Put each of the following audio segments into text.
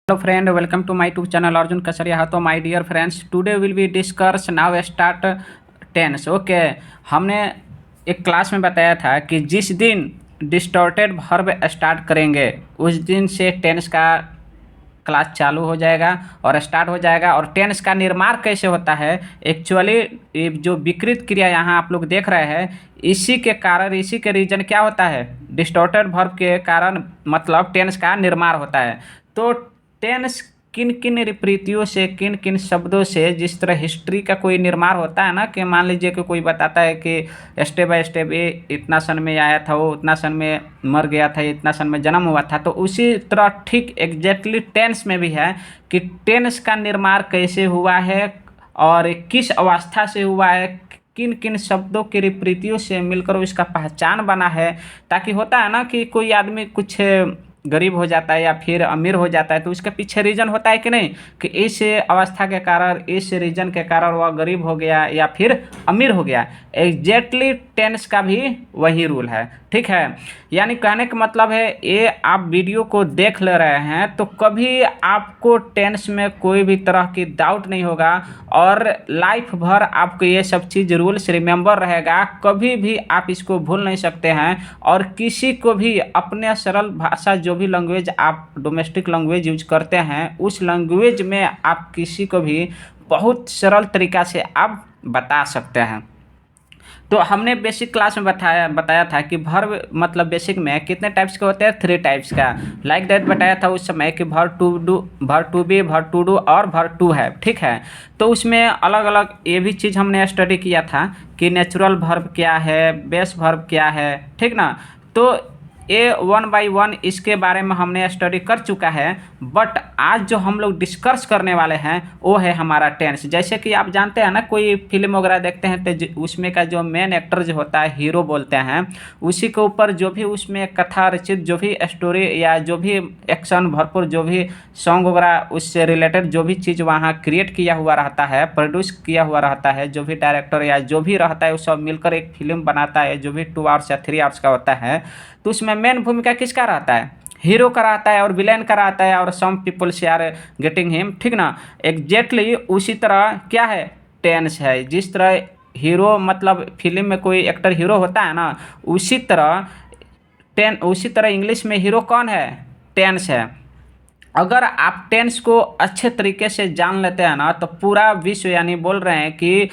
Hello friend, welcome to my YouTube channel Arjun Kasaria. तो my dear friends, today will be discuss now start tense. Okay, हमने एक class में बताया था कि जिस दिन डिस्टॉर्टेड वर्ब स्टार्ट करेंगे उस दिन से टेंस का क्लास चालू हो जाएगा और स्टार्ट हो जाएगा। और टेंस का निर्माण कैसे होता है एक्चुअली, ये जो विकृत क्रिया यहाँ आप लोग देख रहे हैं, इसी के कारण, इसी के रीजन क्या होता है, डिस्टॉर्टेड वर्ब के कारण मतलब टेंस का निर्माण होता है। तो टेंस किन किन विपरीतियों से, किन किन शब्दों से, जिस तरह हिस्ट्री का कोई निर्माण होता है ना, कि मान लीजिए कि कोई बताता है कि स्टेप बाय स्टेप ये इतना सन में आया था, वो उतना सन में मर गया था, इतना सन में जन्म हुआ था, तो उसी तरह ठीक एग्जैक्टली टेंस में भी है कि टेंस का निर्माण कैसे हुआ है और किस अवस्था से हुआ है, किन किन शब्दों के विपरीतियों से मिलकर उसका पहचान बना है। ताकि होता है ना कि कोई आदमी कुछ गरीब हो जाता है या फिर अमीर हो जाता है तो उसके पीछे रीजन होता है कि नहीं, कि इस अवस्था के कारण, इस रीजन के कारण वह गरीब हो गया या फिर अमीर हो गया। एग्जैक्टली टेंस का भी वही रूल है, ठीक है। यानी कहने का मतलब है, ये आप वीडियो को देख ले रहे हैं तो कभी आपको टेंस में कोई भी तरह की डाउट नहीं होगा और लाइफ भर आपको ये सब चीज़ रूल्स रिमेंबर रहेगा, कभी भी आप इसको भूल नहीं सकते हैं। और किसी को भी अपने सरल भाषा, जो भी लैंग्वेज आप डोमेस्टिक लैंग्वेज यूज करते हैं, उस लैंग्वेज में आप किसी को भी बहुत सरल तरीक़ा से आप बता सकते हैं। तो हमने बेसिक क्लास में बताया था कि वर्ब मतलब बेसिक में कितने टाइप्स के होते हैं, 3 टाइप्स का। लाइक दैट बताया था उस समय कि verb to do, verb to be, verb to do और वर्ब टू हैव, ठीक है। तो उसमें अलग अलग ये भी चीज़ हमने स्टडी किया था कि नेचुरल वर्ब क्या है, बेस वर्ब क्या है, ठीक ना। तो ये 1 बाय 1 इसके बारे में हमने स्टडी कर चुका है। बट आज जो हम लोग डिस्कस करने वाले हैं वो है हमारा टेंस। जैसे कि आप जानते हैं ना, कोई फिल्म वगैरह देखते हैं तो उसमें का जो मेन एक्टर जो होता है, हीरो बोलते हैं, उसी के ऊपर जो भी उसमें कथा रचित जो भी स्टोरी या जो भी एक्शन भरपूर जो भी सॉन्ग वगैरह उससे रिलेटेड जो भी चीज़ वहाँ क्रिएट किया हुआ रहता है, प्रोड्यूस किया हुआ रहता है, जो भी डायरेक्टर या जो भी रहता है वो सब मिलकर एक फिल्म बनाता है, जो भी 2 आवर्स या 3 आवर्स का होता है। तो उसमें मेन भूमिका किसका रहता है, हीरो का रहता है और विलेन का रहता है, और सम पीपल्स आर गेटिंग हिम, ठीक ना। एग्जैक्टली उसी तरह क्या है, टेंस है। जिस तरह हीरो मतलब फिल्म में कोई एक्टर हीरो होता है ना, उसी तरह इंग्लिश में हीरो कौन है, टेंस है। अगर आप टेंस को अच्छे तरीके से जान लेते हैं ना, तो पूरा विश्व, यानी बोल रहे हैं कि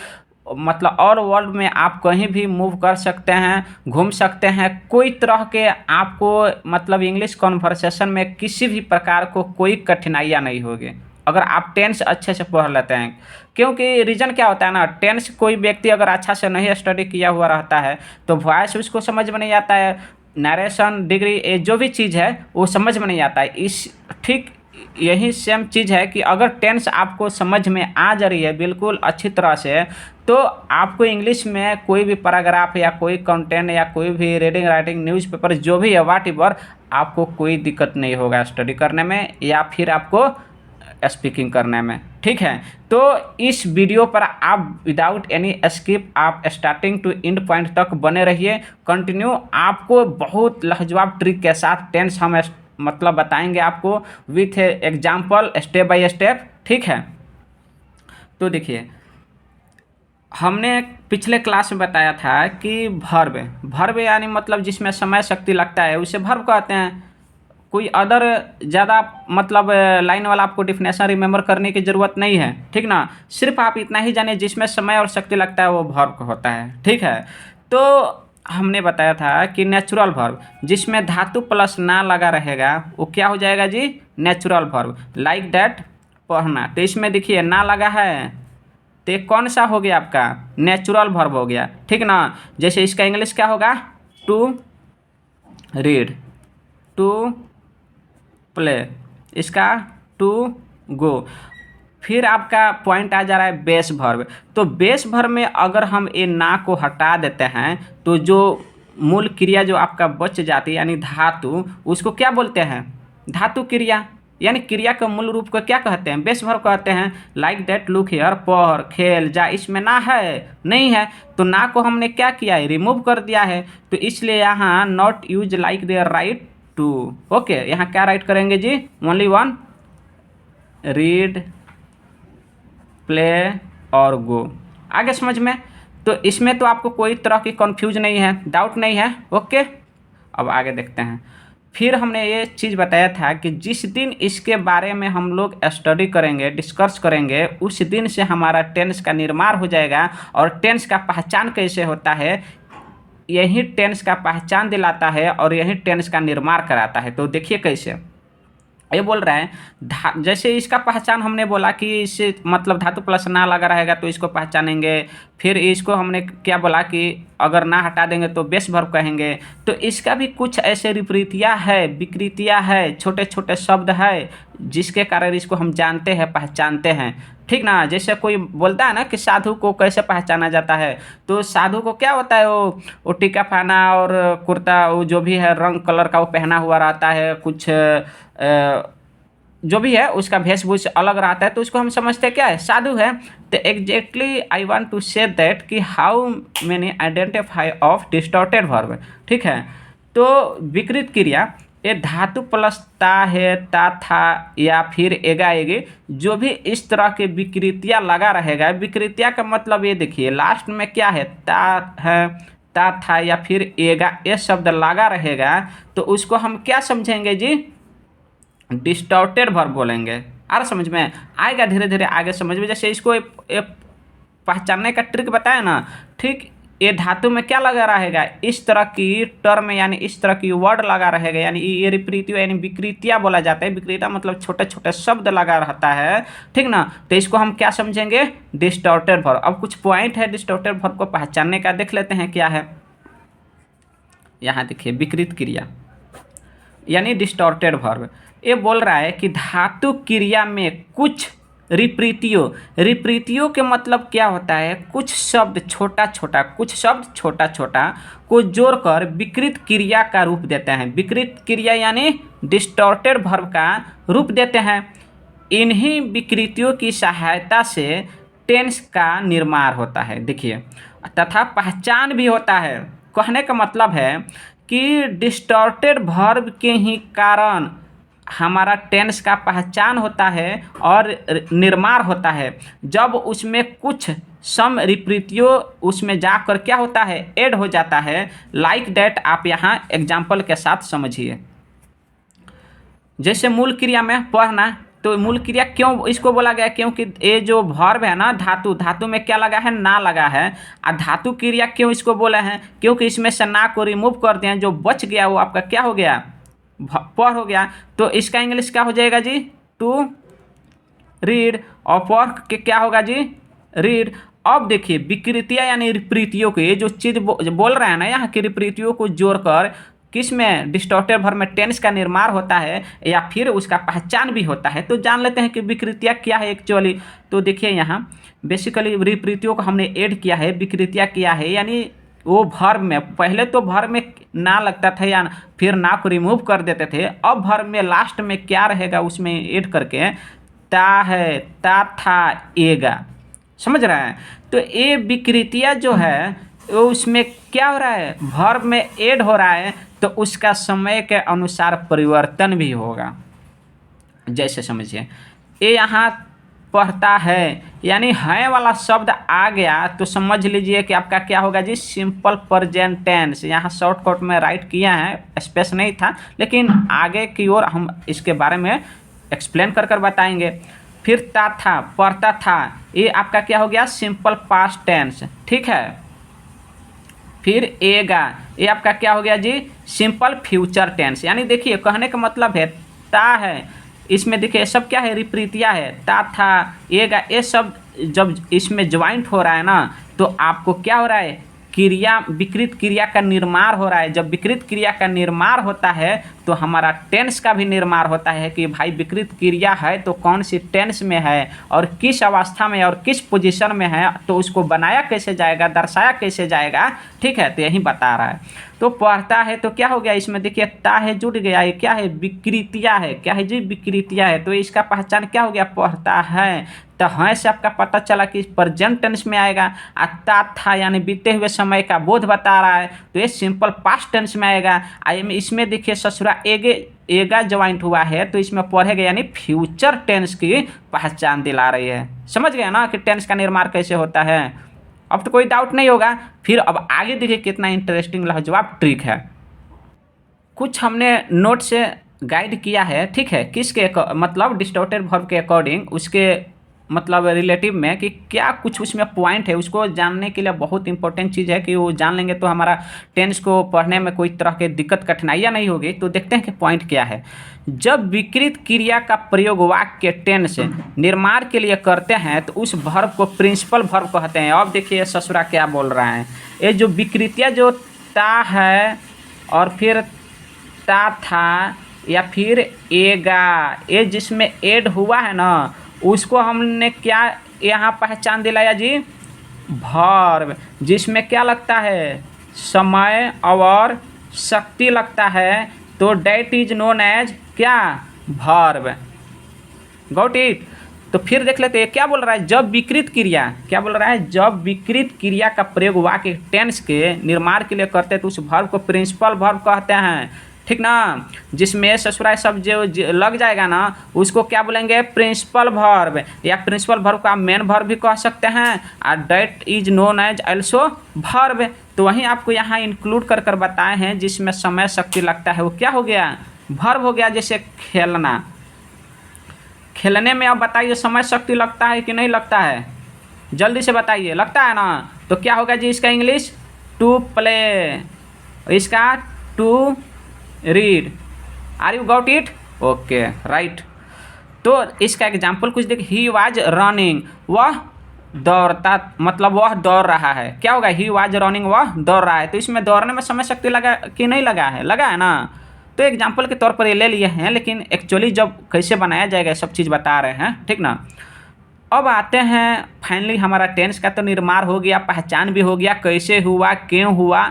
मतलब और वर्ल्ड में आप कहीं भी मूव कर सकते हैं, घूम सकते हैं, कोई तरह के आपको मतलब इंग्लिश कॉन्वर्सेशन में किसी भी प्रकार को कोई कठिनाइयाँ नहीं होगी अगर आप टेंस अच्छे से पढ़ लेते हैं। क्योंकि रीज़न क्या होता है ना, टेंस कोई व्यक्ति अगर अच्छा से नहीं स्टडी किया हुआ रहता है तो वॉइस उसको समझ में नहीं आता है, नरेशन डिग्री ये जो भी चीज़ है वो समझ में नहीं आता है। इस ठीक यही सेम चीज़ है कि अगर टेंस आपको समझ में आ जा रही है बिल्कुल अच्छी तरह से, तो आपको इंग्लिश में कोई भी पैराग्राफ या कोई कंटेंट या कोई भी रीडिंग राइटिंग न्यूज़पेपर जो भी है वाट एवर, आपको कोई दिक्कत नहीं होगा स्टडी करने में या फिर आपको स्पीकिंग करने में, ठीक है। तो इस वीडियो पर आप विदाउट एनी स्किप आप स्टार्टिंग टू एंड पॉइंट तक बने रहिए, कंटिन्यू। आपको बहुत लाजवाब ट्रिक के साथ टेंस हम मतलब बताएंगे आपको with example, step by step, ठीक है। तो देखिए, हमने पिछले क्लास में बताया था कि भर्व यानी मतलब जिसमें समय शक्ति लगता है उसे भर्व कहते हैं। कोई अदर ज़्यादा मतलब लाइन वाला आपको डिफिनेशन रिमेंबर करने की ज़रूरत नहीं है, ठीक ना। सिर्फ आप इतना ही जाने जिसमें समय और शक्ति लगता है वो भर्व होता है, ठीक है। तो हमने बताया था कि नेचुरल वर्ब जिसमें धातु प्लस ना लगा रहेगा वो क्या हो जाएगा जी, नेचुरल वर्ब। लाइक दैट पढ़ना, तो इसमें देखिए ना लगा है तो ये कौन सा हो गया आपका, नेचुरल वर्ब हो गया, ठीक ना। जैसे इसका इंग्लिश क्या होगा, टू रीड, टू प्ले, इसका टू गो। फिर आपका पॉइंट आ जा रहा है बेस वर्ब। तो बेस वर्ब में अगर हम ये ना को हटा देते हैं तो जो मूल क्रिया जो आपका बच जाती है यानी धातु, उसको क्या बोलते हैं, धातु क्रिया। यानी क्रिया का मूल रूप को क्या कहते हैं, बेस वर्ब कहते हैं। लाइक दैट, लुक हियर, पढ़, खेल, जा, इसमें ना है, नहीं है, तो ना को हमने क्या किया है, रिमूव कर दिया है। तो इसलिए यहाँ not use like there right to, okay, यहाँ क्या राइट करेंगे जी, ओनली वन रीड, प्ले और गो। आगे समझ में? तो इसमें तो आपको कोई तरह की कन्फ्यूज नहीं है, डाउट नहीं है। ओके, अब आगे देखते हैं। फिर हमने ये चीज़ बताया था कि जिस दिन इसके बारे में हम लोग स्टडी करेंगे, डिस्कस करेंगे, उस दिन से हमारा टेंस का निर्माण हो जाएगा। और टेंस का पहचान कैसे होता है, यही टेंस का पहचान दिलाता है और यही टेंस का निर्माण कराता है। तो देखिए कैसे ये बोल रहा है। जैसे इसका पहचान हमने बोला कि इससे मतलब धातु प्लस ना लगा रहेगा तो इसको पहचानेंगे। फिर इसको हमने क्या बोला कि अगर ना हटा देंगे तो बेस वर्ब कहेंगे। तो इसका भी कुछ ऐसे विपरीतियाँ है, विकृतियाँ है, छोटे छोटे शब्द है जिसके कारण इसको हम जानते हैं, पहचानते हैं। ठीक ना? जैसे कोई बोलता है ना कि साधु को कैसे पहचाना जाता है, तो साधु को क्या होता है, वो टीका फाना और कुर्ता, वो जो भी है रंग कलर का वो पहना हुआ रहता है, कुछ जो भी है उसका वेशभूषा अलग रहता है, तो उसको हम समझते हैं क्या है, साधु है। तो exactly I want to say that कि how many identify of distorted verb. ठीक है, तो विकृत क्रिया ये धातु प्लस ता है, ता था या फिर एगा एगे, जो भी इस तरह के विकृतियाँ लगा रहेगा। विकृतियाँ का मतलब ये देखिए लास्ट में क्या है, ता है, ता था या फिर एगा, ये शब्द लगा रहेगा तो उसको हम क्या समझेंगे जी, डिस्टॉर्टेड वर्ब बोलेंगे। आ रहा समझ में? आएगा धीरे धीरे आगे समझ में। जैसे इसको एक पहचानने का ट्रिक बताया ना, ठीक ये धातु में क्या लगा रहेगा, इस तरह की टर्म यानी इस तरह की वर्ड लगा रहेगा, यानी ये विपरीतियों यानी विकृतियाँ बोला जाता है। विकृतियाँ मतलब छोटे छोटे शब्द लगा रहता है। ठीक ना? तो इसको हम क्या समझेंगे, डिस्टॉर्टेड वर्ब। अब कुछ पॉइंट है डिस्टॉर्टेड वर्ब को पहचानने का, देख लेते हैं क्या है। यहाँ देखिए विकृत क्रिया यानी डिस्टॉर्टेड वर्ब, ये बोल रहा है कि धातु क्रिया में कुछ रिप्रीतियों के मतलब क्या होता है, कुछ शब्द छोटा छोटा, कुछ शब्द छोटा छोटा को जोड़कर विकृत क्रिया का रूप देते हैं। विकृत क्रिया यानी डिस्टॉर्टेड वर्ब का रूप देते हैं। इन्हीं विकृतियों की सहायता से टेंस का निर्माण होता है। देखिए, तथा पहचान भी होता है। कहने का मतलब है कि डिस्टॉर्टेड वर्ब के ही कारण हमारा टेंस का पहचान होता है और निर्माण होता है, जब उसमें कुछ सम विपरीतियों उसमें जाकर क्या होता है, ऐड हो जाता है। लाइक दैट आप यहाँ एग्जाम्पल के साथ समझिए। जैसे मूल क्रिया में पढ़ना, तो मूल क्रिया क्यों इसको बोला गया, क्योंकि ये जो वर्ब है ना, धातु में क्या लगा है, ना लगा है। और धातु क्रिया क्यों इसको बोला है, क्योंकि इसमें से ना को रिमूव कर दिया, जो बच गया वो आपका क्या हो गया, पर हो गया। तो इसका इंग्लिश क्या हो जाएगा जी, टू रीड, और पर के क्या होगा जी, रीड। अब देखिए विकृतियाँ यानी विपरीतियों को, ये जो चीज़ बोल रहे हैं ना यहाँ की विपरीतियों को जोड़कर किस में, डिस्टॉर्टेड वर्ब में टेंस का निर्माण होता है या फिर उसका पहचान भी होता है। तो जान लेते हैं कि विकृतियाँ क्या है एक्चुअली। तो देखिए यहाँ बेसिकली विपरीतियों को हमने ऐड किया है, विकृतियाँ क्या है, यानी वो वर्ब में पहले तो वर्ब में ना लगता था या फिर ना को रिमूव कर देते थे, अब वर्ब में लास्ट में क्या रहेगा उसमें ऐड करके ता है, ता था, एगा। समझ रहे हैं? तो ये विकृतियाँ जो है वो उसमें क्या हो रहा है, वर्ब में ऐड हो रहा है, तो उसका समय के अनुसार परिवर्तन भी होगा। जैसे समझिए ये यहाँ पढ़ता है, यानी है वाला शब्द आ गया तो समझ लीजिए कि आपका क्या होगा जी, सिंपल प्रेजेंट टेंस। यहाँ शॉर्टकट में राइट किया है, स्पेस नहीं था, लेकिन आगे की ओर हम इसके बारे में एक्सप्लेन कर कर बताएंगे। फिर ता था, पढ़ता था, ये आपका क्या हो गया, सिंपल पास्ट टेंस। ठीक है। फिर एगा, ये आपका क्या हो गया जी, सिंपल फ्यूचर टेंस। यानी देखिए कहने का मतलब है ता है, इसमें देखिए सब क्या है, विपरीतियाँ है, ता था, एगा, ये सब जब इसमें ज्वाइंट हो रहा है ना, तो आपको क्या हो रहा है, क्रिया, विकृत क्रिया का निर्माण हो रहा है। जब विकृत क्रिया का निर्माण होता है तो हमारा टेंस का भी निर्माण होता है कि भाई विकृत क्रिया है तो कौन सी टेंस में है और किस अवस्था में और किस पोजीशन में है, तो उसको बनाया कैसे जाएगा, दर्शाया कैसे जाएगा। ठीक है, तो यही बता रहा है। तो पढ़ता है तो क्या हो गया, इसमें देखिए ता है जुड़ गया, ये क्या है, विकृतियाँ है। क्या है जी, विकृतियाँ है। तो इसका पहचान क्या हो गया, पढ़ता है। तो हैं से आपका पता चला कि प्रेजेंट टेंस में आएगा। ता था यानी बीते हुए समय का बोध बता रहा है, तो ये सिंपल पास्ट टेंस में आएगा। इसमें देखिए ससुरा एगे एगा ज्वाइंट हुआ है तो इसमें पढ़ेगा, यानी फ्यूचर टेंस की पहचान दिला रही है। समझ गया ना कि टेंस का निर्माण कैसे होता है। अब तो कोई डाउट नहीं होगा। फिर अब आगे देखिए कितना इंटरेस्टिंग लाजवाब ट्रिक है। कुछ हमने नोट से गाइड किया है, ठीक है, किसके मतलब डिस्टॉर्टेड वर्ब के अकॉर्डिंग, उसके मतलब रिलेटिव में कि क्या कुछ उसमें पॉइंट है। उसको जानने के लिए बहुत इंपॉर्टेंट चीज़ है कि वो जान लेंगे तो हमारा टेंस को पढ़ने में कोई तरह के दिक्कत कठिनाइयाँ नहीं होगी। तो देखते हैं कि पॉइंट क्या है। जब विकृत क्रिया का प्रयोग वाक्य टेंस निर्माण के लिए करते हैं तो उस वर्ब को प्रिंसिपल वर्ब कहते हैं। अब देखिए ससुरा क्या बोल रहा है। ये जो विकृतियाँ जो ता है और फिर ता था या फिर एगा, ये जिसमें ऐड हुआ है ना, उसको हमने क्या यहाँ पहचान दिलाया जी, वर्ब, जिसमें क्या लगता है, समय और शक्ति लगता है, तो डेट इज नोन एज क्या, वर्ब। Got it. तो फिर देख लेते हैं क्या बोल रहा है। जब विकृत क्रिया, क्या बोल रहा है, जब विकृत क्रिया का प्रयोग वाक्य टेंस के निर्माण के लिए करते हैं तो उस वर्ब को प्रिंसिपल वर्ब कहते हैं, ठीक ना। जिसमें ससुराल सब जो लग जाएगा ना, उसको क्या बोलेंगे, प्रिंसिपल वर्ब, या प्रिंसिपल वर्ब को आप मेन वर्ब भी कह सकते हैं, और that is known as also verb. तो वहीं आपको यहाँ इंक्लूड कर कर बताए हैं जिसमें समय शक्ति लगता है वो क्या हो गया, वर्ब हो गया। जैसे खेलना, खेलने में आप बताइए समय शक्ति लगता है कि नहीं लगता है, जल्दी से बताइए, लगता है ना। तो क्या होगा जी इसका इंग्लिश, टू प्ले, इसका to read. Are you got it, okay right. तो इसका एग्जाम्पल कुछ देख, ही वाज रनिंग, वह दौड़ता, मतलब वह दौड़ रहा है। क्या होगा, ही वाज रनिंग, वह दौड़ रहा है। तो इसमें दौड़ने में समय शक्ति लगा कि नहीं लगा है, लगा है ना। तो एग्जाम्पल के तौर पर ये ले लिए हैं, लेकिन एक्चुअली जब कैसे बनाया जाएगा सब चीज़ बता रहे हैं, ठीक ना। अब आते हैं फाइनली हमारा टेंस का तो निर्माण हो गया, पहचान भी हो गया, कैसे हुआ, क्यों हुआ,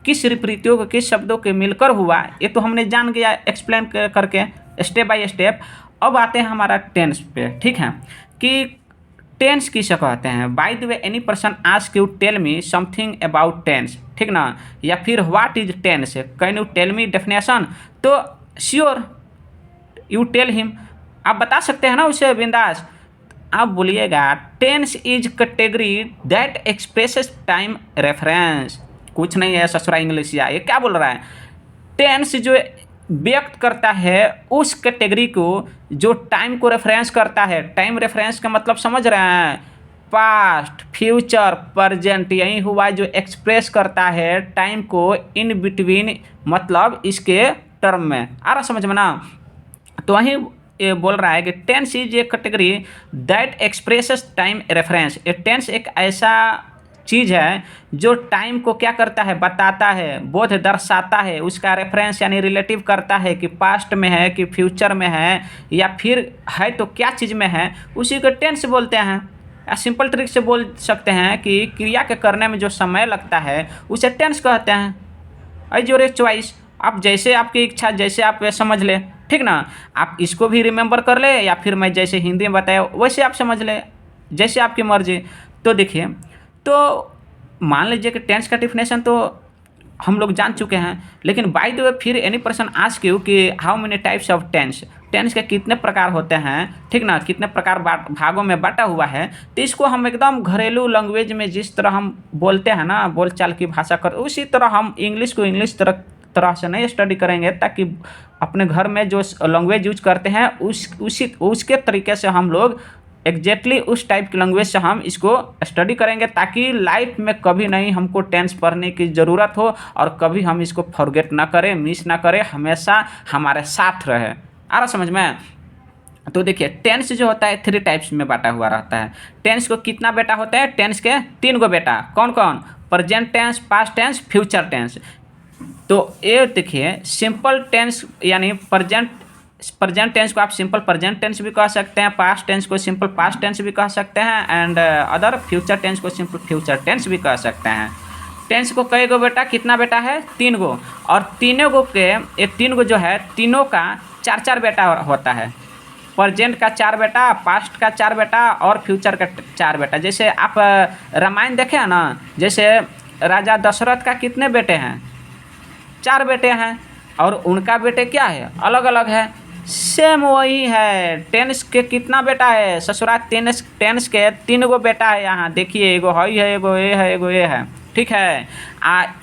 किस विपरीतों को किस शब्दों के मिलकर हुआ, ये तो हमने जान गया एक्सप्लेन करके स्टेप बाय स्टेप। अब आते हैं हमारा टेंस पे, ठीक है, कि टेंस किसे कहते हैं। By the way any person ask you tell me something about tense, ठीक ना, या फिर what is tense, can you tell me definition, तो श्योर यू टेल हिम, आप बता सकते हैं ना उसे बिंदास। आप बोलिएगा tense is category that expresses time reference. कुछ नहीं है ससुरा इंग्लिश, या ये क्या बोल रहा है, टेंस जो व्यक्त करता है उस कैटेगरी को जो टाइम को रेफरेंस करता है। टाइम रेफरेंस का मतलब समझ रहे हैं, पास्ट, फ्यूचर, प्रेजेंट, यही हुआ जो एक्सप्रेस करता है टाइम को इन बिटवीन, मतलब इसके टर्म में। आ रहा समझ में ना। तो वहीं ये बोल रहा है कि tense is a category that expresses time reference. ये टेंस एक ऐसा चीज़ है जो टाइम को क्या करता है, बताता है, बोध दर्शाता है, उसका रेफरेंस यानी रिलेटिव करता है कि पास्ट में है कि फ्यूचर में है, या फिर है तो क्या चीज़ में है, उसी को टेंस बोलते हैं। या सिंपल ट्रिक से बोल सकते हैं कि क्रिया के करने में जो समय लगता है उसे टेंस कहते हैं। आई योर चॉइस, आप जैसे आपकी इच्छा, जैसे आप समझ ले, ठीक ना। आप इसको भी रिमेंबर कर ले, या फिर मैं जैसे हिंदी में बताया वैसे आप समझ ले, जैसे आपकी मर्जी। तो देखिए, तो मान लीजिए कि टेंस का डिफिनेशन तो हम लोग जान चुके हैं, लेकिन बाय द वे फिर एनी पर्सन आस्क यू कि how many types of tense, tense के कितने प्रकार होते हैं, ठीक ना, कितने प्रकार भागों में बांटा हुआ है। तो इसको हम एकदम घरेलू लैंग्वेज में जिस तरह हम बोलते हैं ना, बोलचाल की भाषा कर, उसी तरह हम इंग्लिश को इंग्लिश तरह से नहीं स्टडी करेंगे, ताकि अपने घर में जो लैंग्वेज यूज करते हैं उसके तरीके से हम लोग एग्जैक्टली उस टाइप की लैंग्वेज से हम इसको स्टडी करेंगे, ताकि लाइफ में कभी नहीं हमको टेंस पढ़ने की ज़रूरत हो और कभी हम इसको फॉरगेट ना करें, मिस ना करें, हमेशा हमारे साथ रहे। आ रहा समझ में। तो देखिए टेंस जो होता है 3 टाइप्स में बांटा हुआ रहता है। टेंस को कितना बेटा होता है, टेंस के 3 गो बेटा, कौन कौन, present tense, past tense, future tense. तो ये देखिए सिंपल टेंस यानी प्रेजेंट टेंस को आप सिंपल प्रेजेंट टेंस भी कह सकते हैं, पास्ट टेंस को सिंपल पास्ट टेंस भी कह सकते हैं, एंड अदर फ्यूचर टेंस को सिंपल फ्यूचर टेंस भी कह सकते हैं। टेंस को कई गो बेटा, कितना बेटा है, 3 गो, और तीनों गो के ये 3 गो जो है तीनों का 4 बेटा होता है। प्रेजेंट का 4 बेटा, पास्ट का 4 बेटा और फ्यूचर का 4 बेटा। जैसे आप रामायण देखे हैं ना, जैसे राजा दशरथ का कितने बेटे हैं, 4 बेटे हैं, और उनका बेटे क्या है, अलग अलग है। सेम वही है, टेंस के कितना बेटा है ससुरा, टेंस टेंस के 3 गो बेटा है। यहाँ देखिए, एगो हई है, एगो ए है, एगो ए है, ठीक है।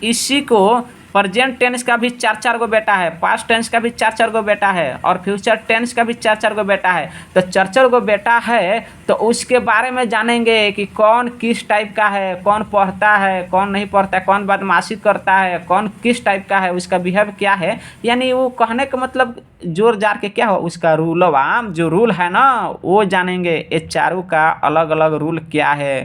इसी को प्रेजेंट टेंस का भी 4 गो बेटा है, पास्ट टेंस का भी 4 गो बेटा है, और फ्यूचर टेंस का भी 4 गो बेटा है। तो 4 गो बेटा है, तो उसके बारे में जानेंगे कि कौन किस टाइप का है, कौन पढ़ता है, कौन नहीं पढ़ता है, कौन बदमाशी करता है, कौन किस टाइप का है, उसका बिहेव क्या है। यानी वो कहने का मतलब जोर जार के क्या हो, उसका रूलवाम जो रूल है ना, वो जानेंगे। ये चारों का अलग अलग रूल क्या है,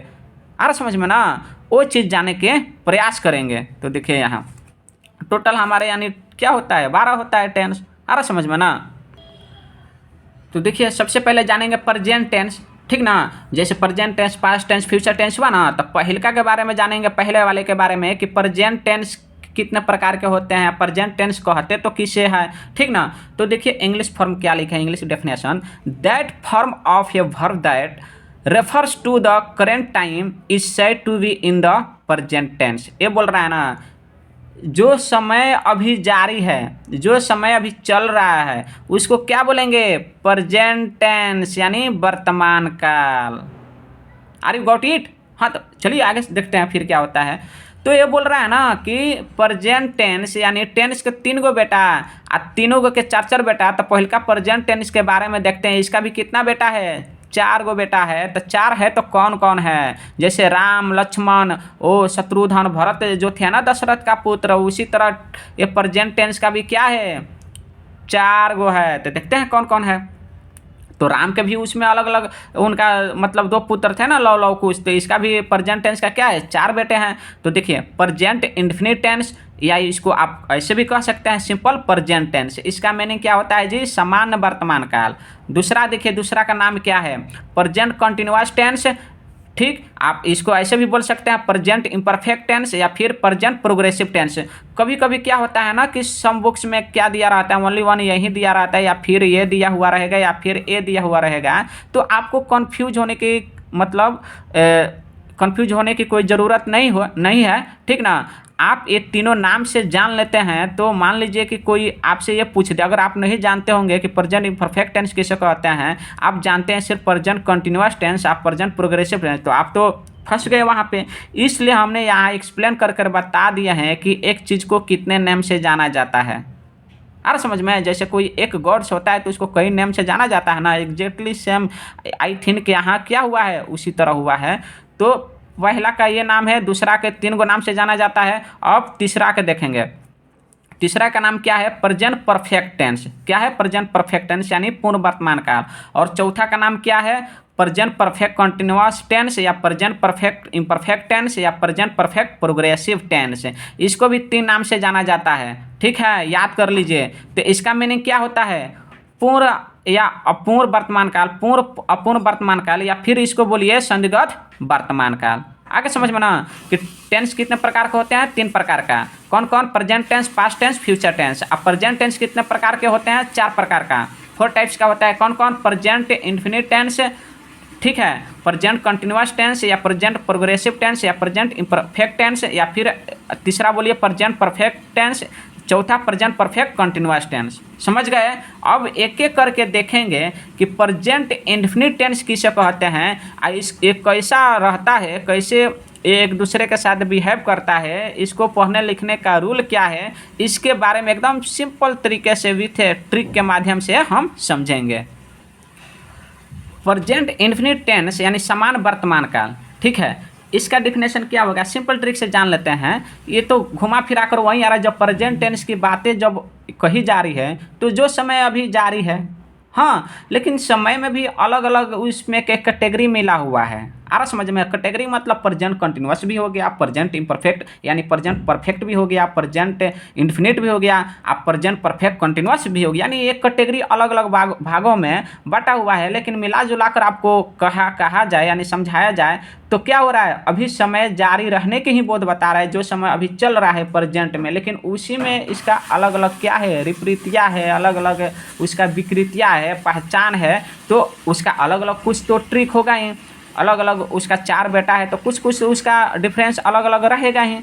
आ रहा समझ में ना, वो चीज़ जाने के प्रयास करेंगे। तो देखिए यहाँ टोटल हमारे यानी क्या होता है, 12 होता है टेंस, आ रहा समझ में ना। तो देखिए सबसे पहले जानेंगे प्रेजेंट टेंस, ठीक ना। जैसे present tense, past tense, future tense हुआ ना, तो पहलका के बारे में जानेंगे, पहले वाले के बारे में कि प्रेजेंट टेंस कितने प्रकार के होते हैं, प्रेजेंट टेंस कहते तो किसे है, ठीक ना। तो देखिए इंग्लिश फॉर्म क्या लिखा है, English definition, that form of a verb that refers to the current time is said to be in the present tense. ये बोल रहा है ना, जो समय अभी जारी है, जो समय अभी चल रहा है, उसको क्या बोलेंगे, प्रेजेंट टेंस, यानी वर्तमान काल। Are you got it. हाँ, तो चलिए आगे देखते हैं फिर क्या होता है। तो ये बोल रहा है ना कि प्रेजेंट टेंस यानी टेंस के 3 गो बेटा और तीनों गो के 4 बेटा। तो पहले का प्रेजेंट टेंस के बारे में देखते हैं, इसका भी कितना बेटा है, 4 गो बेटा है। तो 4 है तो कौन कौन है, जैसे राम, लक्ष्मण, ओ शत्रुघ्न, भरत जो थे ना दशरथ का पुत्र, उसी तरह ये प्रेजेंट टेंस का भी क्या है, 4 गो है। तो देखते हैं कौन कौन है। तो राम के भी उसमें अलग अलग उनका मतलब 2 पुत्र थे ना, लव लव कुश, तो इसका भी प्रेजेंट टेंस का क्या है, 4 बेटे हैं। तो देखिए प्रेजेंट इंडेफिनिट टेंस, या इसको आप ऐसे भी कह सकते हैं सिंपल प्रेजेंट टेंस। इसका मीनिंग क्या होता है जी, सामान्य वर्तमान काल। दूसरा देखिए, दूसरा का नाम क्या है, प्रेजेंट कंटिन्यूअस टेंस, ठीक। आप इसको ऐसे भी बोल सकते हैं प्रेजेंट इम्परफेक्ट टेंस या फिर प्रेजेंट प्रोग्रेसिव टेंस। कभी कभी क्या होता है ना कि सम बुक्स में क्या दिया रहता है, ओनली वन यही दिया रहता है, या फिर ये दिया हुआ रहेगा, या फिर ये दिया हुआ रहेगा। तो आपको कंफ्यूज होने की मतलब कंफ्यूज होने की कोई ज़रूरत नहीं है, ठीक ना। आप ये तीनों नाम से जान लेते हैं, तो मान लीजिए कि कोई आपसे ये पूछ दे, अगर आप नहीं जानते होंगे कि प्रेजेंट इम्परफेक्ट टेंस किसे कहते हैं, आप जानते हैं सिर्फ प्रेजेंट कंटिन्यूअस टेंस, आप प्रेजेंट प्रोग्रेसिव टेंस, तो आप तो फंस गए वहाँ पे। इसलिए हमने यहाँ एक्सप्लेन कर कर बता दिए हैं कि एक चीज़ को कितने नेम से जाना जाता है। अरे समझ में, जैसे कोई एक गॉड्स होता है तो उसको कई नेम से जाना जाता है ना, एग्जैक्टली सेम आई थिंक यहाँ क्या हुआ है, उसी तरह हुआ है। तो पहला का ये नाम है, दूसरा के 3 गो नाम से जाना जाता है। अब तीसरा के देखेंगे, तीसरा का नाम क्या है, प्रेजेंट परफेक्ट टेंस। क्या है, प्रेजेंट परफेक्ट टेंस यानी पूर्ण वर्तमान काल। और चौथा का नाम क्या है, प्रेजेंट परफेक्ट कंटिन्यूअस टेंस, या प्रेजेंट परफेक्ट इम्परफेक्ट टेंस, या प्रेजेंट परफेक्ट प्रोग्रेसिव टेंस। इसको भी 3 नाम से जाना जाता है, ठीक है, याद कर लीजिए। तो इसका मीनिंग क्या होता है, पूर्ण या अपूर्ण वर्तमान काल, पूर्ण अपूर्ण वर्तमान काल, या फिर इसको बोलिए संदिग्ध वर्तमान काल। आगे समझ में ना कि टेंस कितने प्रकार के होते हैं, 3 प्रकार का। कौन कौन, present tense, past tense, future tense. अब प्रेजेंट टेंस कितने प्रकार के होते हैं, 4 प्रकार का, 4 टाइप्स का होता है। कौन कौन, प्रेजेंट इंडेफिनिट टेंस, ठीक है, प्रेजेंट कंटिन्यूअस टेंस, या प्रेजेंट प्रोग्रेसिव टेंस, या प्रेजेंट इम्परफेक्ट टेंस, या फिर तीसरा बोलिए प्रेजेंट परफेक्ट टेंस, चौथा प्रेजेंट परफेक्ट कंटिन्यूअस टेंस। समझ गए। अब एक एक करके देखेंगे कि प्रेजेंट इंडेफिनिट टेंस किसे कहते हैं, इस एक कैसा रहता है, कैसे एक दूसरे के साथ बिहेव करता है, इसको पढ़ने लिखने का रूल क्या है, इसके बारे में एकदम सिंपल तरीके से विथ ट्रिक के माध्यम से हम समझेंगे। प्रेजेंट इंडेफिनिट टेंस यानी समान वर्तमान काल, ठीक है। इसका डिफिनेशन क्या होगा, सिंपल ट्रिक से जान लेते हैं। ये तो घुमा फिरा कर वहीं आ रहा है, जब प्रेजेंट टेंस की बातें जब कही जा रही है तो जो समय अभी जारी है, हाँ, लेकिन समय में भी अलग अलग उसमें एक कैटेगरी मिला हुआ है। आ रहा समझ में, कैटेगरी मतलब प्रेजेंट कंटिन्यूअस भी हो गया, प्रेजेंट इम्परफेक्ट यानी प्रेजेंट परफेक्ट भी हो गया, प्रेजेंट इंडेफिनिट भी हो गया, आप प्रेजेंट परफेक्ट कंटिन्यूअस भी हो गया। यानी एक कैटेगरी अलग अलग भागों में बटा हुआ है, लेकिन मिला जुला कर आपको कहा जाए यानी समझाया जाए तो क्या हो रहा है, अभी समय जारी रहने के ही बोध बता रहा है, जो समय अभी चल रहा है प्रेजेंट में, लेकिन उसी में इसका अलग अलग क्या है, विपरीतियाँ है, अलग अलग उसका विकृतियाँ है, पहचान है। तो उसका अलग अलग कुछ तो ट्रिक होगा ही, अलग अलग उसका 4 बेटा है तो कुछ कुछ उसका डिफरेंस अलग अलग रहेगा ही।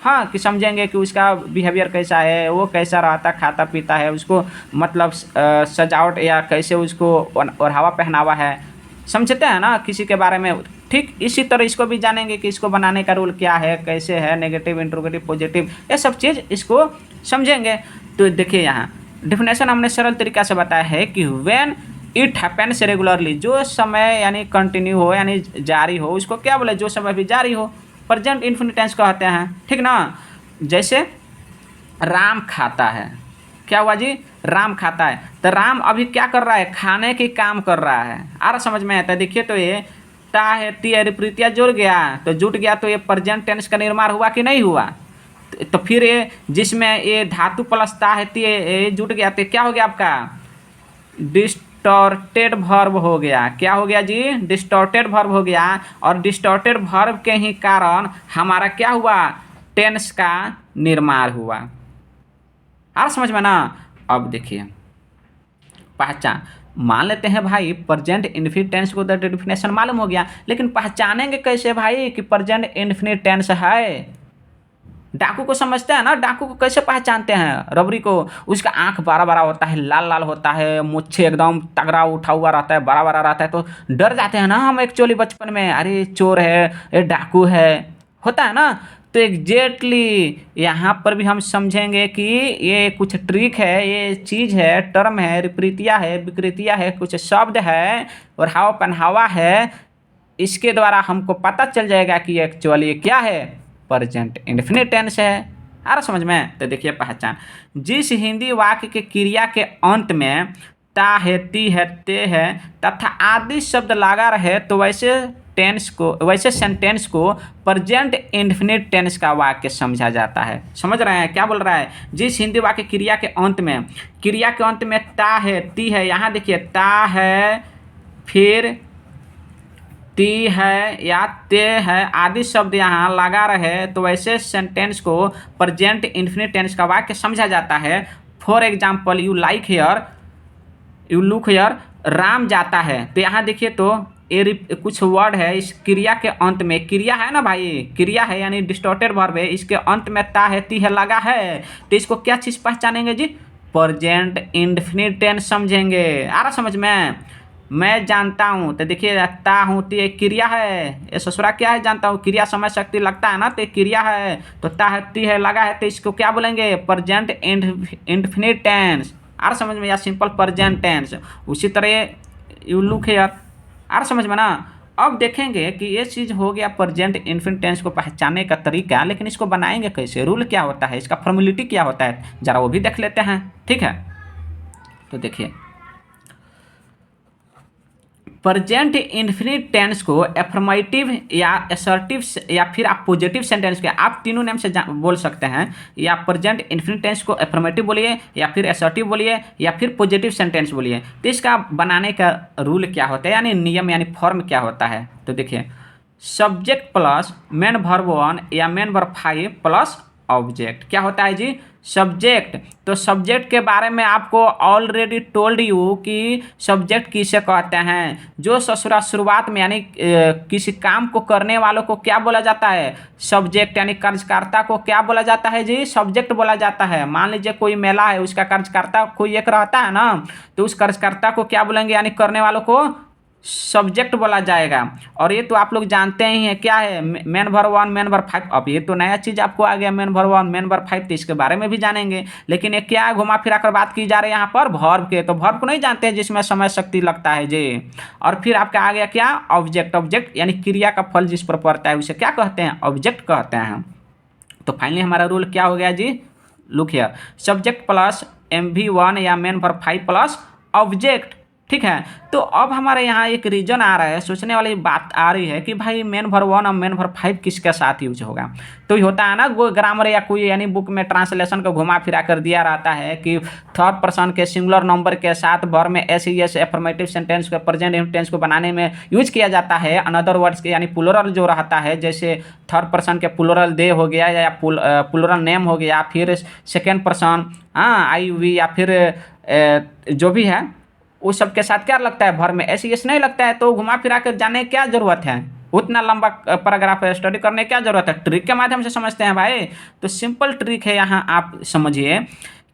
हाँ, कि समझेंगे कि उसका बिहेवियर कैसा है, वो कैसा रहता खाता पीता है, उसको मतलब सजावट या कैसे उसको ओढ़ावा पहनावा है, समझते हैं ना किसी के बारे में। ठीक इसी तरह इसको भी जानेंगे कि इसको बनाने का रूल क्या है, कैसे है, नेगेटिव, इंट्रोगेटिव, पॉजिटिव, ये सब चीज़ इसको समझेंगे। तो देखिए यहाँ डिफिनेशन हमने सरल तरीका से बताया है कि व्हेन इट हैपेंस रेगुलरली, जो समय यानी कंटिन्यू हो यानी जारी हो, उसको क्या बोले, जो समय भी जारी हो, प्रेजेंट इन्फिनिट टेंस कहते हैं, ठीक ना। जैसे राम खाता है, क्या हुआ जी, राम खाता है, तो राम अभी क्या कर रहा है, खाने की काम कर रहा है। आ रहा समझ में आता है। देखिए तो ये ता है ती है रिप्रीतिया जुड़ गया तो जुट गया, तो ये प्रेजेंट टेंस का निर्माण हुआ कि नहीं हुआ। तो फिर ये जिसमें ये धातु प्लस ता है ती ये जुट गया, तो क्या हो गया आपका डिस्टॉर्टेड वर्ब हो गया। क्या हो गया जी, डिस्टॉर्टेड वर्ब हो गया। और डिस्टॉर्टेड वर्ब के ही कारण हमारा क्या हुआ, टेंस का निर्माण हुआ। आ समझ में ना। अब देखिए पहचान, मान लेते हैं भाई प्रेजेंट इन्फिनिट टेंस को तो डेफिनेशन मालूम हो गया, लेकिन पहचानेंगे कैसे भाई कि प्रेजेंट इन्फिनिट टेंस है। डाकू को समझते हैं ना, डाकू को कैसे पहचानते हैं, रबरी को, उसका आंख बड़ा बड़ा होता है, लाल लाल होता है, मुच्छे एकदम तगड़ा उठा हुआ रहता है, बड़ा बड़ा रहता है, तो डर जाते हैं ना हम एक्चुअली बचपन में, अरे चोर है, ये डाकू है, होता है ना। तो एग्जैक्टली यहाँ पर भी हम समझेंगे कि ये कुछ ट्रिक है, ये चीज़ है, टर्म है, विपरीतिया है, विकृतिया है, कुछ शब्द है और हाव पहनावा है, इसके द्वारा हमको पता चल जाएगा कि एक्चुअली क्या है, प्रेजेंट इंडेफिनिट टेंस है। आ रहा समझ में। तो देखिए पहचान, जिस हिंदी वाक्य के क्रिया के अंत में ता है, ती है, ते है तथा आदि शब्द लगा रहे तो वैसे सेंटेंस को प्रेजेंट इंडेफिनिट टेंस का वाक्य समझा जाता है। समझ रहे हैं क्या बोल रहा है, जिस हिंदी वाक्य क्रिया के अंत में ता है, ती है, यहाँ देखिए ता है, फिर ती है या ते है, आदि शब्द यहाँ लगा रहे तो वैसे सेंटेंस को प्रेजेंट इन्फिनिट टेंस का वाक्य समझा जाता है। For example you look here, Ram जाता है, तो यहाँ देखिए तो ये कुछ वर्ड है इस क्रिया के अंत में, क्रिया है ना भाई, क्रिया है यानी डिस्टॉर्टेड वर्ब है, इसके अंत में ता है, ती है लगा है, तो इसको क्या चीज़ पहचानेंगे जी, प्रेजेंट इंडेफिनिट टेंस समझेंगे। आ रहा समझ में। मैं जानता हूँ, तो देखिए ता हूँ, तो ये क्रिया है, ये ससुरा क्या है, जानता हूँ, क्रिया समय शक्ति लगता है ना, तो ये क्रिया है, तो ता है, ती है लगा है, तो इसको क्या बोलेंगे, प्रेजेंट इंडेफिनिट टेंस। आ रहा समझ में, या सिंपल प्रेजेंट टेंस। उसी तरह यू लुक हियर, आ रहा समझ में ना। अब देखेंगे कि ये चीज़ हो गया प्रेजेंट इन्फिनिट टेंस को पहचानने का तरीका, लेकिन इसको बनाएंगे कैसे, रूल क्या होता है, इसका फॉर्मेलिटी क्या होता है, ज़रा वो भी देख लेते हैं। ठीक है, तो देखिए प्रेजेंट इन्फिनिट टेंस को एफर्मेटिव या असर्टिव या फिर आप पॉजिटिव सेंटेंस के, आप तीनों नेम से बोल सकते हैं, या प्रेजेंट इन्फिनिट टेंस को एफर्मेटिव बोलिए, या फिर असर्टिव बोलिए, या फिर पॉजिटिव सेंटेंस बोलिए। तो इसका बनाने का रूल क्या होता है, यानी नियम यानी फॉर्म क्या होता है। तो देखिए सब्जेक्ट प्लस मेन वर्ब 1 या मेन वर्ब 5 प्लस ऑब्जेक्ट। क्या होता है जी, सब्जेक्ट। तो सब्जेक्ट के बारे में आपको ऑलरेडी टोल्ड यू कि सब्जेक्ट किसे कहते हैं, जो शुरुआत में यानी किसी काम को करने वालों को क्या बोला जाता है, सब्जेक्ट, यानी कार्यकर्ता को क्या बोला जाता है जी, सब्जेक्ट बोला जाता है। मान लीजिए कोई मेला है, उसका कार्यकर्ता कोई एक रहता है ना, तो उस कार्यकर्ता को क्या बोलेंगे, यानी करने वालों को सब्जेक्ट बोला जाएगा। और ये तो आप लोग जानते ही हैं क्या है, मेन वर्ब 1 मेन वर्ब 5। अब ये तो नया चीज़ आपको आ गया, मेन वर्ब 1 मेन वर्ब 5, तो इसके बारे में भी जानेंगे। लेकिन ये क्या घुमा फिरा कर बात की जा रही है यहाँ पर, वर्ब के, तो वर्ब को नहीं जानते हैं जिसमें समय शक्ति लगता है जी। और फिर आपका आ गया क्या, ऑब्जेक्ट। ऑब्जेक्ट यानी क्रिया का फल जिस पर पड़ता है उसे क्या कहते हैं, ऑब्जेक्ट कहते हैं। तो फाइनली हमारा रूल क्या हो गया जी, look here, subject plus MV1 या मेन वर्ब 5 प्लस ऑब्जेक्ट। ठीक है, तो अब हमारे यहाँ एक रीजन आ रहा है, सोचने वाली बात आ रही है कि भाई मेन वर्ब 1 और मेन वर्ब 5 किसके साथ यूज होगा। तो होता है ना वो ग्रामर या कोई यानी बुक में ट्रांसलेशन को घुमा फिरा कर दिया रहता है कि थर्ड पर्सन के सिंगुलर नंबर के साथ वर्ब में SES एफर्मेटिव सेंटेंस को प्रेजेंट इंडेफिनिट टेंस को बनाने में यूज किया जाता है। अनदर वर्ड्स के यानी प्लूरल जो रहता है, जैसे थर्ड पर्सन के प्लूरल दे हो गया या प्लूरल नेम हो गया, फिर सेकेंड पर्सन I we या फिर जो भी है उस सब के साथ क्या लगता है, भर में SES नहीं लगता है, तो घुमा फिरा कर जाने की क्या ज़रूरत है, उतना लंबा पैराग्राफ स्टडी करने की क्या जरूरत है, ट्रिक के माध्यम से समझते हैं भाई। तो सिंपल ट्रिक है यहाँ, आप समझिए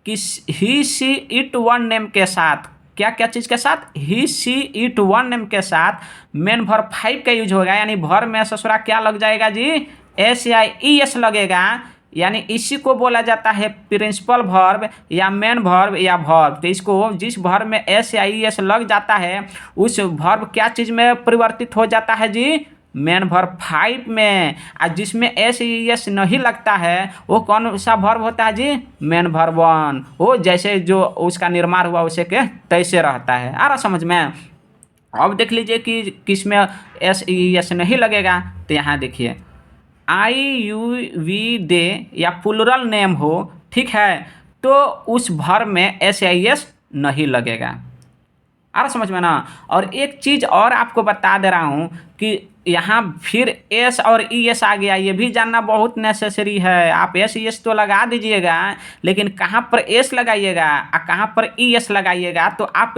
कि ही सी इट वन नेम के साथ, क्या क्या चीज़ के साथ, ही सी इट वन नेम के साथ मेन वर्ब 5 का यूज होगा, यानी वर्ब में ससुरा क्या लग जाएगा जी, एस या ई एस लगेगा, यानी इसी को बोला जाता है प्रिंसिपल वर्ब या मेन वर्ब या वर्ब। तो इसको जिस वर्ब में एस या ई एस लग जाता है उस वर्ब क्या चीज़ में परिवर्तित हो जाता है जी, मेन वर्ब 5 में। और जिसमें एस ई एस नहीं लगता है वो कौन सा वर्ब होता है जी, मेन वर्ब 1। वो जैसे जो उसका निर्माण हुआ उसे के तैसे रहता है। आ रहा समझ में। अब देख लीजिए कि किस में एस ई एस नहीं लगेगा। तो यहाँ देखिए आई यू वी दे या प्लुरल नेम हो, ठीक है, तो उस वर्ब में एस आई एस नहीं लगेगा। आ रहा समझ में ना। और एक चीज़ और आपको बता दे रहा हूँ कि यहाँ फिर एस और ई एस आ गया, ये भी जानना बहुत नेसेसरी है। आप एस ई एस तो लगा दीजिएगा, लेकिन कहाँ पर एस लगाइएगा और कहाँ पर ई एस लगाइएगा। तो आप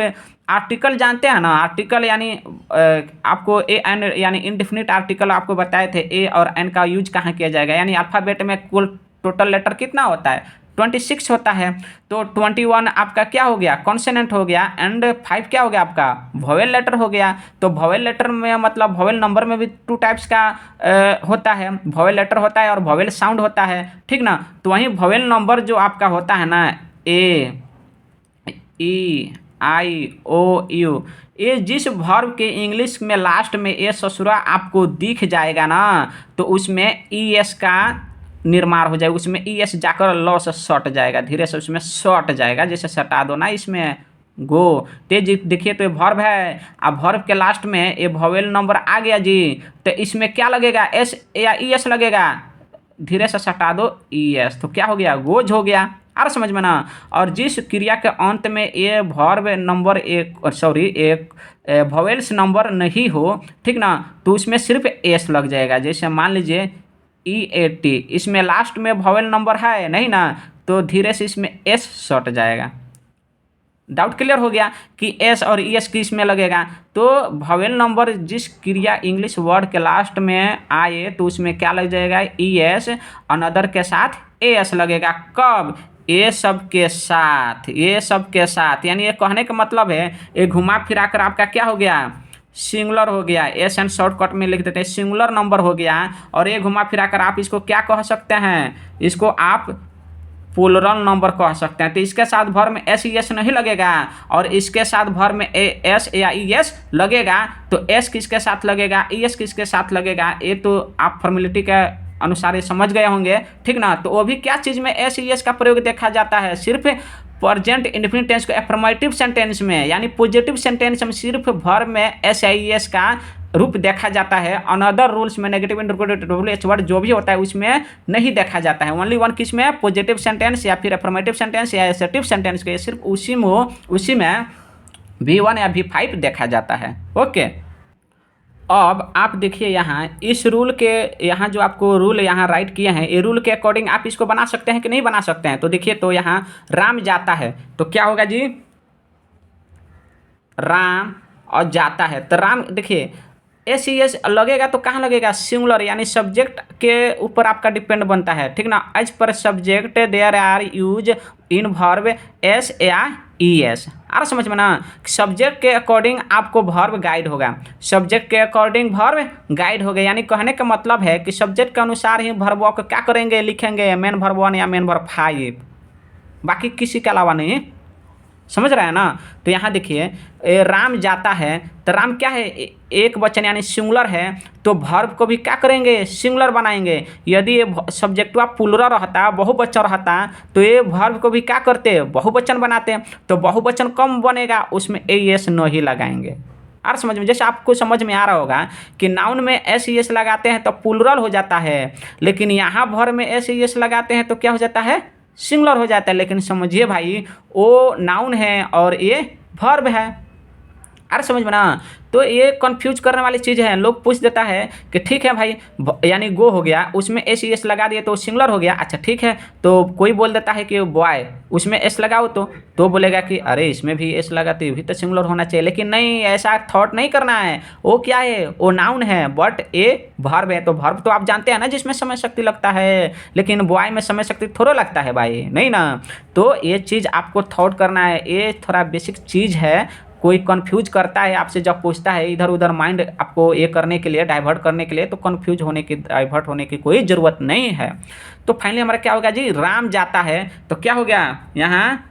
आर्टिकल जानते हैं ना, आर्टिकल यानी आपको ए एन यानी इनडिफिनिट आर्टिकल आपको बताए थे, ए और एन का यूज कहाँ किया जाएगा। यानी अल्फ़ाबेट में कुल टोटल लेटर कितना होता है, 26 होता है। तो 21 आपका क्या हो गया, कॉन्सोनेंट हो गया, एंड 5 क्या हो गया आपका, वोवेल लेटर हो गया। तो वोवेल लेटर में मतलब वोवेल नंबर में भी 2 टाइप्स का होता है, वोवेल लेटर होता है और वोवेल साउंड होता है, ठीक ना। तो वहीं वोवेल नंबर जो आपका होता है ना, ए ई आई ओ यू, ये जिस वर्ब के इंग्लिश में लास्ट में ए ससुरा आपको दिख जाएगा ना, तो उसमें ई एस का निर्माण हो जाएगा, उसमें ई एस जाकर लॉ से सट जाएगा, धीरे से उसमें सट जाएगा। जैसे सटा दो ना इसमें गो, तेज देखिए तो ये वर्ब है, अब वर्ब के लास्ट में ये वोवेल नंबर आ गया जी, तो इसमें क्या लगेगा, एस या ई एस लगेगा, धीरे से सटा दो ई एस, तो क्या हो गया, गोज हो गया। आ रहा समझ में ना। और जिस क्रिया के अंत में ये वर्ब नंबर एक वोवेल्स नंबर नहीं हो, ठीक ना, तो उसमें सिर्फ एस लग जाएगा। जैसे मान लीजिए ई ए टी, इसमें लास्ट में वोवेल नंबर है नहीं ना, तो धीरे से इसमें एस सट जाएगा। डाउट क्लियर हो गया कि एस और ई एस किस में लगेगा। तो वोवेल नंबर जिस क्रिया इंग्लिश वर्ड के लास्ट में आए तो उसमें क्या लग जाएगा, ई एस, अनदर के साथ ए एस लगेगा। कब, ये सब के साथ, ये सब के साथ, यानी ये कहने का मतलब है ये घुमा फिरा कर आपका क्या हो गया, सिंगुलर हो गया। एस एंड शॉर्टकट में लिख देते हैं सिंगुलर नंबर हो गया। और ये घुमा फिरा कर आप इसको क्या कह सकते हैं, इसको आप प्लुरल नंबर कह सकते हैं। तो इसके साथ वर्ब में एस ई एस नहीं लगेगा और इसके साथ वर्ब में एस या ई एस लगेगा। तो एस किसके साथ लगेगा, ई एस किसके साथ लगेगा, ये तो आप फॉर्मेलिटी के अनुसार ये समझ गए होंगे, ठीक ना। तो वो भी क्या चीज़ में एस ई एस का प्रयोग देखा जाता है, सिर्फ प्रेजेंट इंडेफिनिट टेंस को अफर्मेटिव सेंटेंस में, यानी पॉजिटिव सेंटेंस में सिर्फ वर्ब में एस आई एस का रूप देखा जाता है। अनदर रूल्स में नेगेटिव इंटरप्रेटिव एच वर्ड जो भी होता है उसमें नहीं देखा जाता है। ओनली वन किस में, पॉजिटिव सेंटेंस या फिर अफर्मेटिव सेंटेंस या एसेटिव सेंटेंस के सिर्फ उसी में V1 या V5 देखा जाता है। ओके, अब आप देखिए यहाँ इस रूल के, यहाँ जो आपको रूल यहाँ राइट किए हैं, ये रूल के अकॉर्डिंग आप इसको बना सकते हैं कि नहीं बना सकते हैं। तो देखिए, तो यहाँ राम जाता है तो क्या होगा जी, राम और जाता है, तो राम देखिए एस ई एस लगेगा तो कहाँ लगेगा, सिंगुलर, यानी सब्जेक्ट के ऊपर आपका डिपेंड बनता है, ठीक ना। एज पर subject there are use in verb s या ई एस। आ रहा समझ में ना। सब्जेक्ट के अकॉर्डिंग आपको वर्ब गाइड होगा, सब्जेक्ट के अकॉर्डिंग वर्ब गाइड होगा। यानी कहने का मतलब है कि सब्जेक्ट के अनुसार ही वर्ब को क्या करेंगे, लिखेंगे, मेन वर्ब 1 या मेन वर्ब 5, बाकी किसी के अलावा नहीं। समझ रहे हैं ना। तो यहाँ देखिए राम जाता है, तो राम क्या है, एक वचन यानी सिंगुलर है, तो वर्ब को भी क्या करेंगे, सिंगुलर बनाएंगे। यदि ये सब्जेक्टवा प्लुरल रहता, बहुवचन रहता, तो ये वर्ब को भी क्या करते, बहुवचन बनाते। तो बहुवचन कम बनेगा, उसमें ए एस नहीं लगाएंगे। और समझ में, जैसे आपको समझ में आ रहा होगा कि नाउन में एस ई एस लगाते हैं तो प्लुरल हो जाता है, लेकिन यहाँ वर्ब में एस ई एस लगाते हैं तो क्या हो जाता है, सिंगुलर हो जाता है। लेकिन समझिए भाई, वो नाउन है और ये वर्ब है। अरे समझ में ना। तो ये कंफ्यूज करने वाली चीज़ है। लोग पूछ देता है कि ठीक है भाई, यानी गो हो गया, उसमें एस ई एस लगा दिए तो सिंगुलर हो गया। अच्छा ठीक है, तो कोई बोल देता है कि बॉय, उसमें एस लगाओ तो बोलेगा कि अरे इसमें भी एस लगाते भी तो सिंगुलर होना चाहिए। लेकिन नहीं, ऐसा थॉट नहीं करना है। वो क्या है, वो नाउन है बट ये वर्ब है। तो वर्ब तो आप जानते हैं ना, जिसमें समय शक्ति लगता है, लेकिन बॉय में समय शक्ति थोड़ा लगता है भाई, नहीं ना। तो ये चीज़ आपको थॉट करना है, ये थोड़ा बेसिक चीज़ है। कोई कंफ्यूज करता है आपसे, जब पूछता है इधर उधर माइंड आपको ये करने के लिए, डाइवर्ट करने के लिए, तो कंफ्यूज होने की, डाइवर्ट होने की कोई ज़रूरत नहीं है। तो फाइनली हमारा क्या होगा जी, राम जाता है तो क्या हो गया यहाँ,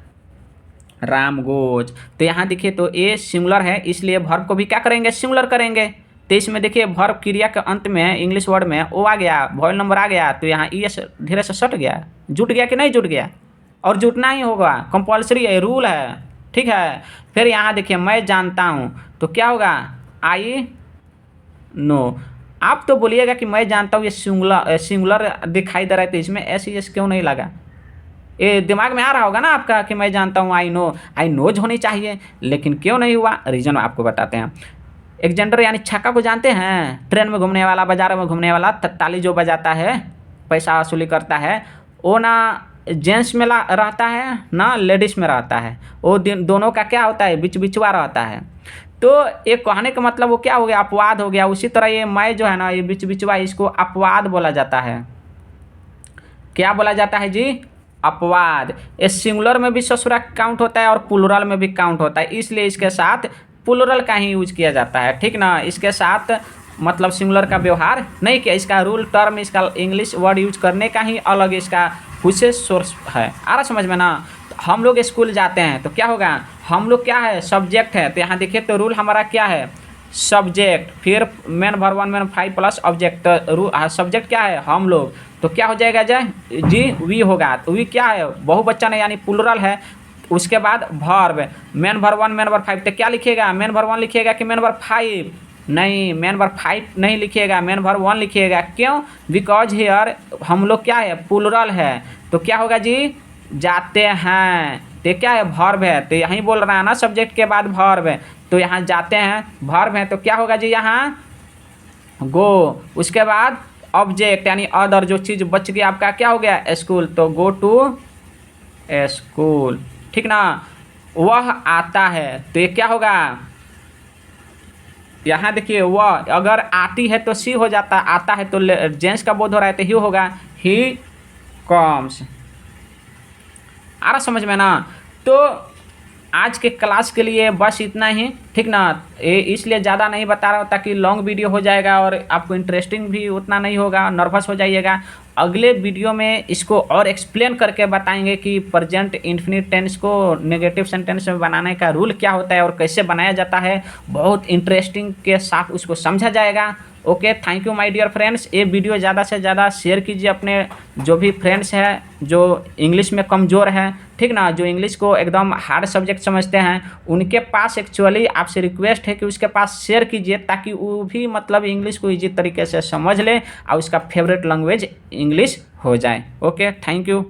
राम गोज। तो यहाँ देखिए, तो ये सिंगुलर है, इसलिए वर्ब को भी क्या करेंगे, सिंगुलर करेंगे। तो इसमें देखिए वर्ब क्रिया के अंत में इंग्लिश वर्ड में ओ आ गया, वॉइल नंबर आ गया, तो यहाँ ई एस धीरे से सट गया, जुट गया कि नहीं जुट गया, और जुटना ही होगा, कंपल्सरी है, रूल है, ठीक है। फिर यहाँ देखिए मैं जानता हूँ, तो क्या होगा, आई नो। आप तो बोलिएगा कि मैं जानता हूँ, ये सिंगुलर सिंगुलर दिखाई दे रहा है, तो इसमें एस ई एस क्यों नहीं लगा। ये दिमाग में आ रहा होगा ना आपका कि मैं जानता हूँ, आई नोज होनी चाहिए, लेकिन क्यों नहीं हुआ, रीज़न आपको बताते हैं। एक जेंडर यानी छक्का को जानते हैं, ट्रेन में घूमने वाला, बाजार में घूमने वाला, ताली जो बजाता है, पैसा वसूली करता है, वो ना जेंट्स में रहता है ना लेडीज़ में रहता है, वो दोनों का क्या होता है, बीच बिचवा रहता है। तो ये कहने का मतलब वो क्या हो गया, अपवाद हो गया। उसी तरह ये मैं जो है ना, ये बीच बिचवा, इसको अपवाद बोला जाता है। क्या बोला जाता है जी, अपवाद। ये सिंगुलर में भी ससुरा काउंट होता है और प्लुरल में भी काउंट होता है, इसलिए इसके साथ प्लुरल का ही यूज किया जाता है, ठीक ना। इसके साथ मतलब सिंगुलर का व्यवहार नहीं किया। इसका रूल टर्म, इसका इंग्लिश वर्ड यूज करने का ही अलग इसका कुछ सोर्स है। आ रहा समझ में ना। तो हम लोग स्कूल जाते हैं तो क्या होगा, हम लोग क्या है, सब्जेक्ट है। तो यहाँ देखिए, तो रूल हमारा क्या है, सब्जेक्ट, फिर main verb 1 main 5 plus object. Subject क्या है, हम लोग, तो क्या हो जाएगा जी, वी होगा। तो वी क्या है, बहुवचन है यानी प्लुरल है। उसके बाद verb, main verb 1 main verb 5। तो क्या लिखिएगा, मेन वर्ब 1 लिखिएगा कि मेन वर्ब 5, नहीं मेन वर्ब 5 नहीं लिखिएगा, मेन वर्ब 1 लिखिएगा। क्यों, बिकॉज हियर हम लोग क्या है, प्लुरल है। तो क्या होगा जी, जाते हैं, तो क्या है, वर्ब है। तो यहीं बोल रहा है ना, सब्जेक्ट के बाद वर्ब है, तो यहाँ जाते हैं वर्ब है, तो क्या होगा जी, यहाँ गो। उसके बाद ऑब्जेक्ट यानी अदर, जो चीज़ बच गया आपका, क्या हो गया, स्कूल, तो गो टू स्कूल, ठीक ना। वह आता है, तो ये क्या होगा, यहाँ देखिए, वह अगर आती है तो सी हो जाता, आता है तो जेंट्स का बोध हो रहा है, तो ही होगा, ही कम्स। आ रहा समझ में ना। तो आज के क्लास के लिए बस इतना ही, ठीक ना। इसलिए ज़्यादा नहीं बता रहा हूँ ताकि लॉन्ग वीडियो हो जाएगा और आपको इंटरेस्टिंग भी उतना नहीं होगा, नर्वस हो जाइएगा। अगले वीडियो में इसको और एक्सप्लेन करके बताएंगे कि प्रेजेंट इंफिनिट टेंस को नेगेटिव सेंटेंस में बनाने का रूल क्या होता है और कैसे बनाया जाता है। बहुत इंटरेस्टिंग के साथ उसको समझा जाएगा। Okay, thank you my dear friends. ये वीडियो ज़्यादा से ज़्यादा शेयर कीजिए अपने जो भी फ्रेंड्स हैं जो इंग्लिश में कमज़ोर हैं, ठीक ना, जो इंग्लिश को एकदम हार्ड सब्जेक्ट समझते हैं, उनके पास एक्चुअली आपसे रिक्वेस्ट है कि उसके पास शेयर कीजिए, ताकि वो भी मतलब इंग्लिश को ईजी तरीके से समझ ले और उसका फेवरेट लैंग्वेज इंग्लिश हो जाए। Okay, thank you.